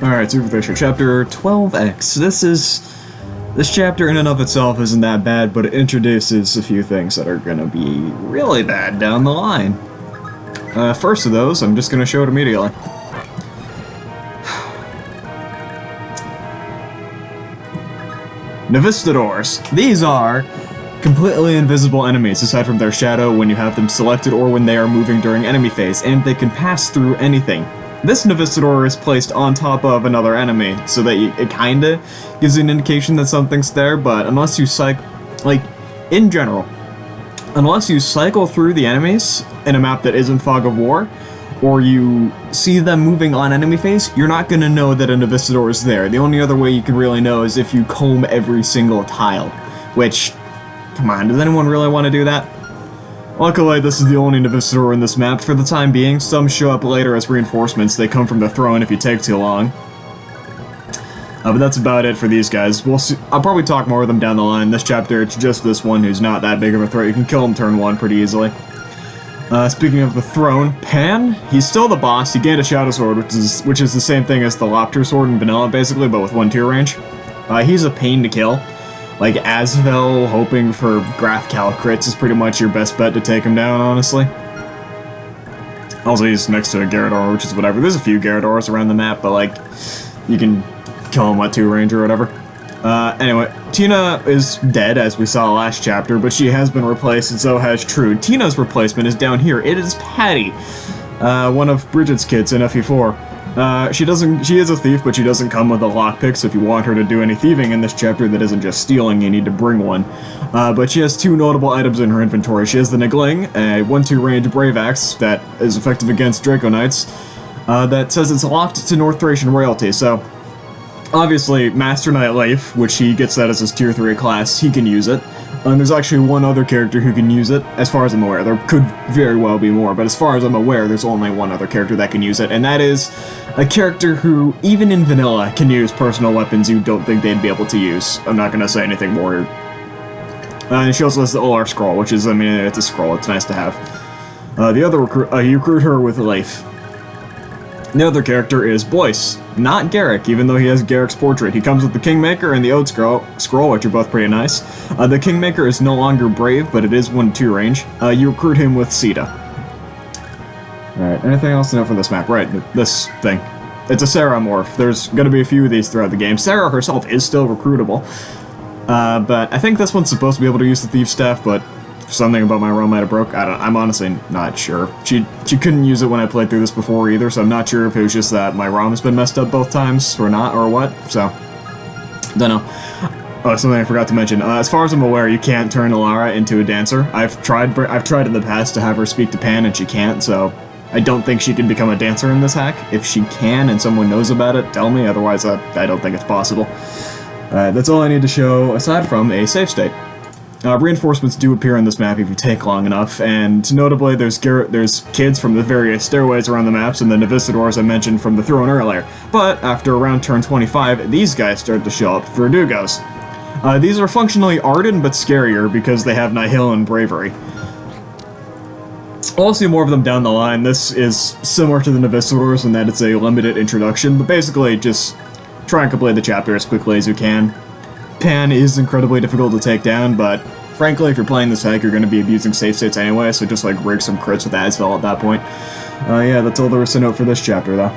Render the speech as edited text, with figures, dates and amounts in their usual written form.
Alright, Super Thracia, chapter 12X. This chapter in and of itself isn't that bad, but it introduces a few things that are gonna be really bad down the line. First of those, I'm just gonna show it immediately. Navistadors. These are completely invisible enemies, aside from their shadow when you have them selected or when they are moving during enemy phase, and they can pass through anything. This Navistador is placed on top of another enemy, so that it kinda gives you an indication that something's there, but unless you in general, unless you cycle through the enemies in a map that isn't Fog of War, or you see them moving on enemy phase, you're not gonna know that a Navistador is there. The only other way you can really know is if you comb every single tile, which, come on, does anyone really want to do that? Luckily, this is the only Navistador in this map for the time being. Some show up later as reinforcements. They come from the throne if you take too long. But that's about it for these guys. We'll see. I'll probably talk more of them down the line. This chapter, it's just this one who's not that big of a threat. You can kill him turn 1 pretty easily. Speaking of the throne, Pan, he's still the boss. He gained a Shadow Sword, which is the same thing as the Lopter Sword in vanilla, basically, but with 1 tier range. He's a pain to kill. Like, Asvel hoping for Graph Cal crits is pretty much your best bet to take him down, honestly. Also, he's next to a Gyarados, which is whatever. There's a few Gyarados around the map, but, like, you can kill him at 2 range or whatever. Anyway, Tina is dead, as we saw last chapter, but she has been replaced, and so has Trude. Tina's replacement is down here. It is Patty, one of Bridget's kids in FE4. She is a thief, but she doesn't come with a lockpick, so if you want her to do any thieving in this chapter that isn't just stealing, you need to bring one. But she has 2 notable items in her inventory. She has the Nigling, a 1-2 range Brave Axe that is effective against Draco Knights, that says it's locked to North Thracian royalty, so obviously Master Knight Leif, which he gets that as his tier 3 class, he can use it. And there's actually one other character who can use it, as far as I'm aware. There could very well be more, but as far as I'm aware, there's only one other character that can use it, and that is a character who, even in vanilla, can use personal weapons you don't think they'd be able to use. I'm not gonna say anything more. And she also has the OR scroll, which is, I mean, it's a scroll, it's nice to have. The other you recruit her with Leif. The other character is Boyce, not Garrick, even though he has Garrick's portrait. He comes with the Kingmaker and the Ode Scroll, which are both pretty nice. The Kingmaker is no longer brave, but it is 1-2 range. You recruit him with Sita. Alright, anything else to know from this map? Right, this thing. It's a Sarah morph. There's gonna be a few of these throughout the game. Sarah herself is still recruitable. But I think this one's supposed to be able to use the Thief Staff, but something about my ROM might have broke. I'm honestly not sure. She couldn't use it when I played through this before either, so I'm not sure if it was just that my ROM has been messed up both times or not, or what, so don't know. Oh, something I forgot to mention. As far as I'm aware, you can't turn Alara into a dancer. I've tried in the past to have her speak to Pan, and she can't, so I don't think she can become a dancer in this hack. If she can and someone knows about it, tell me, otherwise I don't think it's possible. That's all I need to show, aside from a save state. Reinforcements do appear on this map if you take long enough, and notably there's kids from the various stairways around the maps and the Navistadors I mentioned from the throne earlier. But after around turn 25, these guys start to show up, Verdugos. These are functionally Arden, but scarier because they have Nihil and Bravery. I'll see more of them down the line. This is similar to the Navistadors in that it's a limited introduction, but basically just try and complete the chapter as quickly as you can. Pan is incredibly difficult to take down, but frankly, if you're playing this hack, you're going to be abusing save states anyway, so just like rig some crits with Asvel at that point. Yeah, that's all there is to note for this chapter, though.